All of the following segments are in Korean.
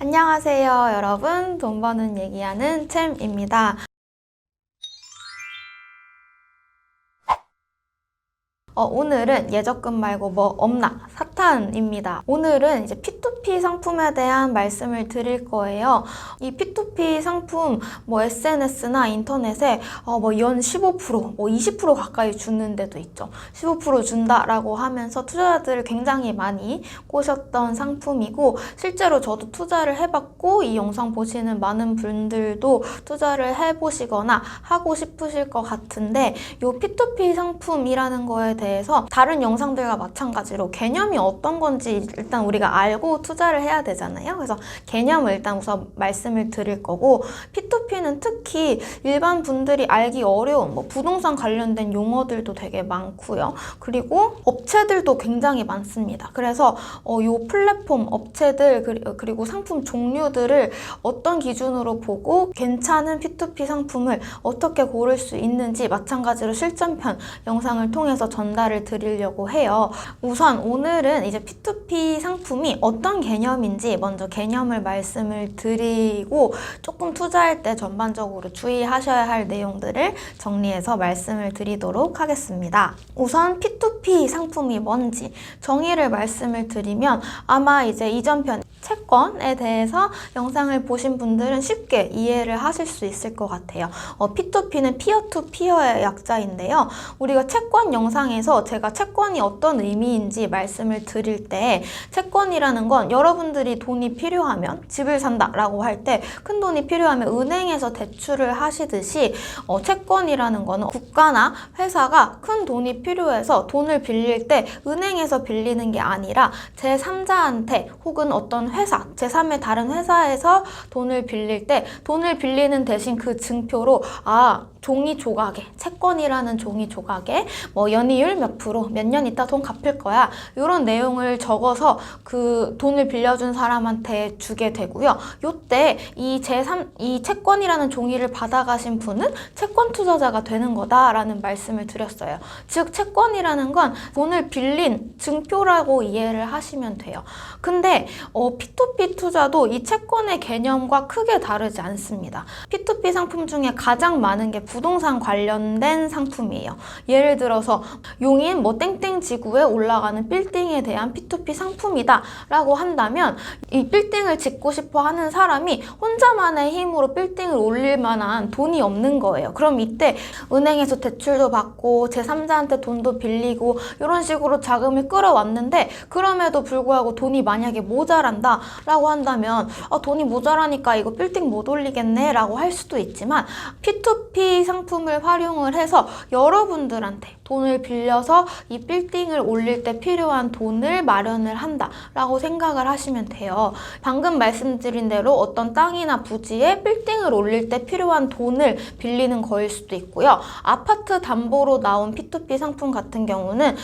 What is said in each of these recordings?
안녕하세요, 여러분. 돈 버는 얘기하는 챔입니다. 오늘은 예적금 말고 뭐 없나? 사탄입니다. 오늘은 이제 P2P 상품에 대한 말씀을 드릴 거예요. 이 P2P 상품 뭐 SNS나 인터넷에 뭐 연 15%, 뭐 20% 가까이 주는 데도 있죠. 15% 준다라고 하면서 투자자들을 굉장히 많이 꼬셨던 상품이고, 실제로 저도 투자를 해봤고 이 영상 보시는 많은 분들도 투자를 해보시거나 하고 싶으실 것 같은데, 이 P2P 상품이라는 거에 대해서 다른 영상들과 마찬가지로 개념이 어떤 건지 일단 우리가 알고 투자를 해야 되잖아요. 그래서 개념을 일단 우선 말씀을 드릴 거고, P2P는 특히 일반 분들이 알기 어려운 뭐 부동산 관련된 용어들도 되게 많고요. 그리고 업체들도 굉장히 많습니다. 그래서 이 플랫폼 업체들 그리고 상품 종류들을 어떤 기준으로 보고 괜찮은 P2P 상품을 어떻게 고를 수 있는지 마찬가지로 실전편 영상을 통해서 전달을 드리려고 해요. 우선 오늘은 이제 P2P 상품이 어떤 개념인지 먼저 개념을 말씀을 드리고, 조금 투자할 때 전반적으로 주의하셔야 할 내용들을 정리해서 말씀을 드리도록 하겠습니다. 우선 P2P 상품이 뭔지 정의를 말씀을 드리면, 아마 이제 이전 편 채권에 대해서 영상을 보신 분들은 쉽게 이해를 하실 수 있을 것 같아요. P2P는 피어 투 피어의 약자인데요. 우리가 채권 영상에서 제가 채권이 어떤 의미인지 말씀을 드릴 때, 채권이라는 건 여러분들이 돈이 필요하면, 집을 산다라고 할 때 큰 돈이 필요하면 은행에서 대출을 하시듯이 채권이라는 거는 국가나 회사가 큰 돈이 필요해서 돈을 빌릴 때 은행에서 빌리는 게 아니라 제3자한테 혹은 어떤 회사, 제3의 다른 회사에서 돈을 빌릴 때 돈을 빌리는 대신 그 증표로 종이 조각에, 채권이라는 종이 조각에 뭐 연이율 몇 프로, 몇 년 있다 돈 갚을 거야, 이런 내용을 적어서 그 돈을 빌려준 사람한테 주게 되고요. 요때 이 채권이라는 종이를 받아가신 분은 채권 투자자가 되는 거다라는 말씀을 드렸어요. 즉 채권이라는 건 돈을 빌린 증표라고 이해를 하시면 돼요. 근데 P2P 투자도 이 채권의 개념과 크게 다르지 않습니다. P2P 상품 중에 가장 많은 게 부동산 관련된 상품이에요. 예를 들어서 용인 뭐 땡땡 지구에 올라가는 빌딩에 대한 P2P 상품이다 라고 한다면, 이 빌딩을 짓고 싶어 하는 사람이 혼자만의 힘으로 빌딩을 올릴 만한 돈이 없는 거예요. 그럼 이때 은행에서 대출도 받고 제3자한테 돈도 빌리고 이런 식으로 자금을 끌어왔는데, 그럼에도 불구하고 돈이 만약에 모자란다 라고 한다면 돈이 모자라니까 이거 빌딩 못 올리겠네 라고 할 수도 있지만, P2P 상품을 활용을 해서 여러분들한테 돈을 빌려서 이 빌딩을 올릴 때 필요한 돈을 마련을 한다 라고 생각을 하시면 돼요. 방금 말씀드린 대로 어떤 땅이나 부지에 빌딩을 올릴 때 필요한 돈을 빌리는 거일 수도 있고요. 아파트 담보로 나온 P2P 상품 같은 경우는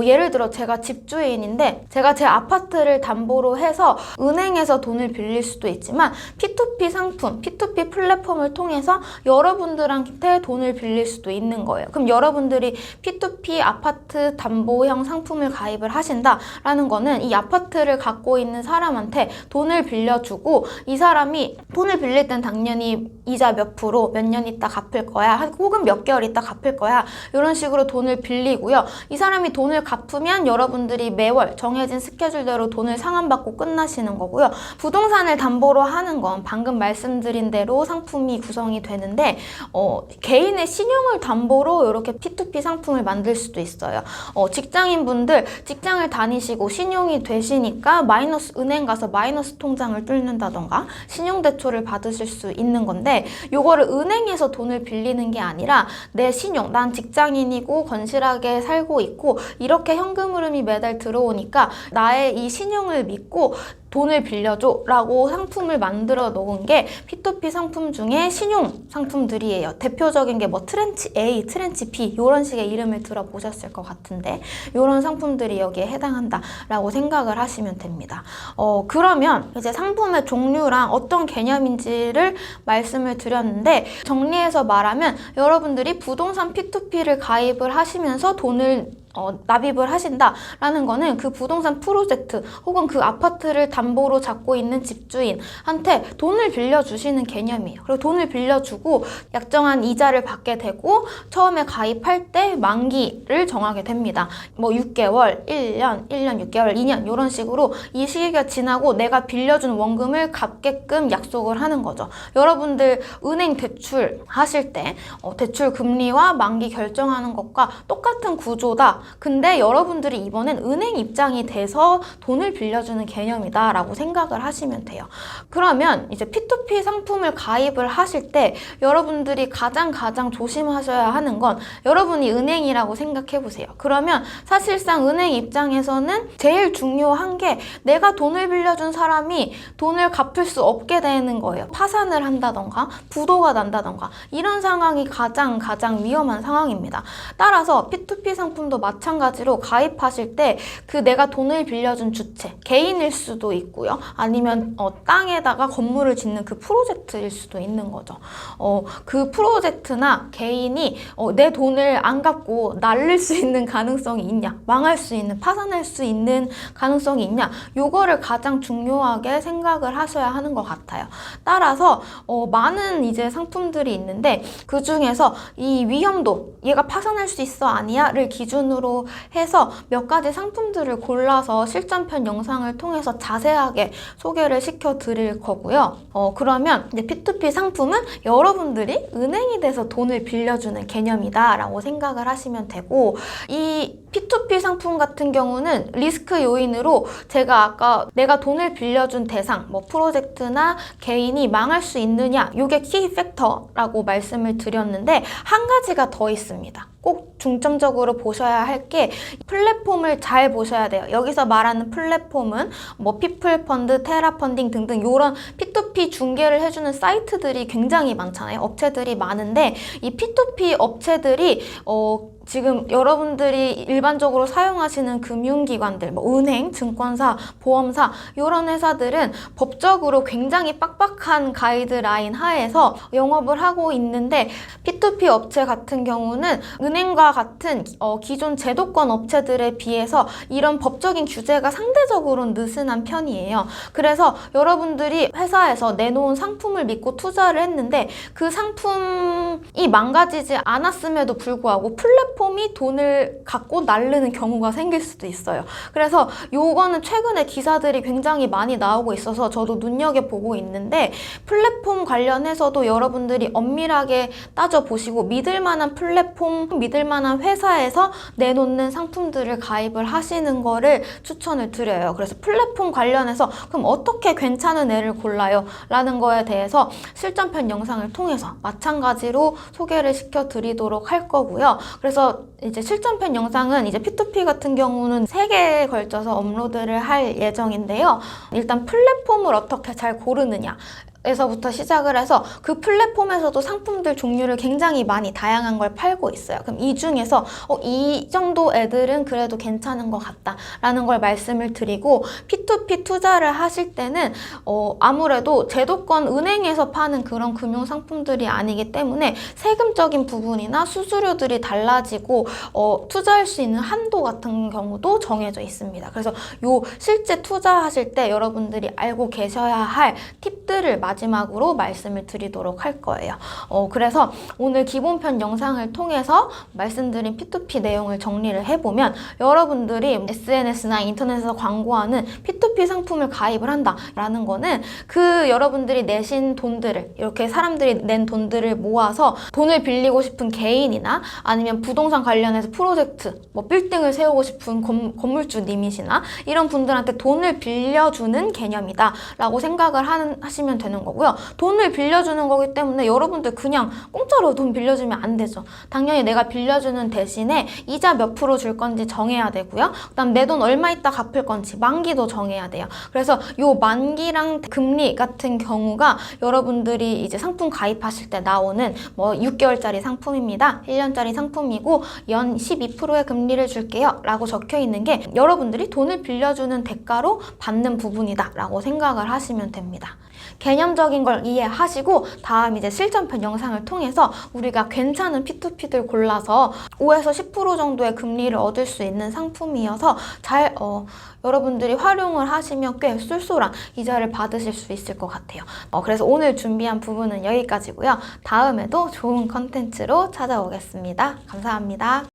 예를 들어 제가 집주인인데 제가 제 아파트를 담보로 해서 은행에서 돈을 빌릴 수도 있지만, P2P 상품, P2P 플랫폼을 통해서 여러분들한테 돈을 빌릴 수도 있는 거예요. 그럼 여러분들이 P2P 아파트 담보형 상품을 가입을 하신다라는 거는 이 아파트를 갖고 있는 사람한테 돈을 빌려주고, 이 사람이 돈을 빌릴 땐 당연히 이자 몇 프로 몇 년 있다 갚을 거야, 혹은 몇 개월 있다 갚을 거야, 이런 식으로 돈을 빌리고요. 이 사람이 돈을 갚으면 여러분들이 매월 정해진 스케줄대로 돈을 상환받고 끝나시는 거고요. 부동산을 담보로 하는 건 방금 말씀드린 대로 상품이 구성이 되는데, 개인의 신용을 담보로 이렇게 P2P 상품을 만들 수도 있어요. 직장인분들 직장을 다니시고 신용이 되시니까 은행 가서 마이너스 통장을 뚫는다던가 신용대출을 받으실 수 있는 건데, 요거를 은행에서 돈을 빌리는 게 아니라 내 신용, 난 직장인이고 건실하게 살고 있고 이렇게 현금 흐름이 매달 들어오니까 나의 이 신용을 믿고 돈을 빌려줘 라고 상품을 만들어 놓은 게 P2P 상품 중에 신용 상품들이에요. 대표적인 게 뭐 트렌치 A, 트렌치 B 이런 식의 이름을 들어보셨을 것 같은데, 이런 상품들이 여기에 해당한다 라고 생각을 하시면 됩니다. 그러면 이제 상품의 종류랑 어떤 개념인지를 말씀을 드렸는데, 정리해서 말하면 여러분들이 부동산 P2P를 가입을 하시면서 돈을 납입을 하신다라는 거는 그 부동산 프로젝트 혹은 그 아파트를 담보로 잡고 있는 집주인한테 돈을 빌려주시는 개념이에요. 그리고 돈을 빌려주고 약정한 이자를 받게 되고 처음에 가입할 때 만기를 정하게 됩니다. 뭐 6개월, 1년, 6개월, 2년 이런 식으로 이 시기가 지나고 내가 빌려준 원금을 갚게끔 약속을 하는 거죠. 여러분들 은행 대출 하실 때 대출 금리와 만기 결정하는 것과 똑같은 구조다. 근데 여러분들이 이번엔 은행 입장이 돼서 돈을 빌려주는 개념이다 라고 생각을 하시면 돼요. 그러면 이제 P2P 상품을 가입을 하실 때 여러분들이 가장 조심하셔야 하는 건 여러분이 은행이라고 생각해 보세요. 그러면 사실상 은행 입장에서는 제일 중요한 게 내가 돈을 빌려준 사람이 돈을 갚을 수 없게 되는 거예요. 파산을 한다던가 부도가 난다던가 이런 상황이 가장 위험한 상황입니다. 따라서 P2P 상품도 마찬가지로 가입하실 때 그 내가 돈을 빌려준 주체, 개인일 수도 있고요. 아니면 땅에다가 건물을 짓는 그 프로젝트일 수도 있는 거죠. 그 프로젝트나 개인이 내 돈을 안 갚고 날릴 수 있는 가능성이 있냐, 망할 수 있는, 파산할 수 있는 가능성이 있냐, 요거를 가장 중요하게 생각을 하셔야 하는 것 같아요. 따라서 많은 이제 상품들이 있는데 그 중에서 이 위험도 얘가 파산할 수 있어 아니야를 기준으로 해서 몇 가지 상품들을 골라서 실전편 영상을 통해서 자세하게 소개를 시켜 드릴 거고요. 그러면 이제 P2P 상품은 여러분들이 은행이 돼서 돈을 빌려주는 개념이다 라고 생각을 하시면 되고, 이 P2P 상품 같은 경우는 리스크 요인으로 제가 아까 내가 돈을 빌려준 대상, 뭐 프로젝트나 개인이 망할 수 있느냐, 이게 키 팩터라고 말씀을 드렸는데 한 가지가 더 있습니다. 꼭 중점적으로 보셔야 할 게 플랫폼을 잘 보셔야 돼요. 여기서 말하는 플랫폼은 뭐 피플펀드, 테라펀딩 등등 이런 P2P 중개를 해주는 사이트들이 굉장히 많잖아요. 업체들이 많은데 이 P2P 업체들이 지금 여러분들이 일반적으로 사용하시는 금융기관들, 뭐 은행, 증권사, 보험사 이런 회사들은 법적으로 굉장히 빡빡한 가이드라인 하에서 영업을 하고 있는데 P2P 업체 같은 경우는 은행과 같은 기존 제도권 업체들에 비해서 이런 법적인 규제가 상대적으로 느슨한 편이에요. 그래서 여러분들이 회사에서 내놓은 상품을 믿고 투자를 했는데 그 상품이 망가지지 않았음에도 불구하고 플랫폼이 돈을 갖고 날르는 경우가 생길 수도 있어요. 그래서 요거는 최근에 기사들이 굉장히 많이 나오고 있어서 저도 눈여겨보고 있는데, 플랫폼 관련해서도 여러분들이 엄밀하게 따져보시고 믿을 만한 플랫폼, 믿을 만한 회사에서 내놓는 상품들을 가입을 하시는 거를 추천을 드려요. 그래서 플랫폼 관련해서 그럼 어떻게 괜찮은 애를 골라요? 라는 거에 대해서 실전편 영상을 통해서 마찬가지로 소개를 시켜드리도록 할 거고요. 그래서 이제 실전편 영상은 이제 P2P 같은 경우는 3개에 걸쳐서 업로드를 할 예정인데요. 일단 플랫폼을 어떻게 잘 고르느냐 에서부터 시작을 해서 그 플랫폼에서도 상품들 종류를 굉장히 많이 다양한 걸 팔고 있어요. 그럼 이 중에서 이 정도 애들은 그래도 괜찮은 것 같다 라는 걸 말씀을 드리고, P2P 투자를 하실 때는 아무래도 제도권 은행에서 파는 그런 금융 상품들이 아니기 때문에 세금적인 부분이나 수수료들이 달라지고 투자할 수 있는 한도 같은 경우도 정해져 있습니다. 그래서 요 실제 투자하실 때 여러분들이 알고 계셔야 할 팁들을 마지막으로 말씀을 드리도록 할 거예요. 그래서 오늘 기본편 영상을 통해서 말씀드린 P2P 내용을 정리를 해보면, 여러분들이 SNS나 인터넷에서 광고하는 P2P 상품을 가입을 한다라는 거는 그 여러분들이 내신 돈들을, 이렇게 사람들이 낸 돈들을 모아서 돈을 빌리고 싶은 개인이나 아니면 부동산 관련해서 프로젝트, 뭐 빌딩을 세우고 싶은 건물주님이시나 이런 분들한테 돈을 빌려주는 개념이다 라고 생각을 하시면 되는 거고요. 돈을 빌려주는 거기 때문에 여러분들 그냥 공짜로 돈 빌려주면 안 되죠. 당연히 내가 빌려주는 대신에 이자 몇 프로 줄 건지 정해야 되고요. 그다음 내 돈 얼마 있다 갚을 건지 만기도 정해야 돼요. 그래서 요 만기랑 금리 같은 경우가 여러분들이 이제 상품 가입하실 때 나오는 뭐 6개월짜리 상품입니다. 1년짜리 상품이고 연 12%의 금리를 줄게요 라고 적혀 있는 게 여러분들이 돈을 빌려주는 대가로 받는 부분이다 라고 생각을 하시면 됩니다. 개념 개념적인 걸 이해하시고 다음 이제 실전편 영상을 통해서 우리가 괜찮은 P2P들 골라서 5에서 10% 정도의 금리를 얻을 수 있는 상품이어서 잘 여러분들이 활용을 하시면 꽤 쏠쏠한 이자를 받으실 수 있을 것 같아요. 그래서 오늘 준비한 부분은 여기까지고요. 다음에도 좋은 컨텐츠로 찾아오겠습니다. 감사합니다.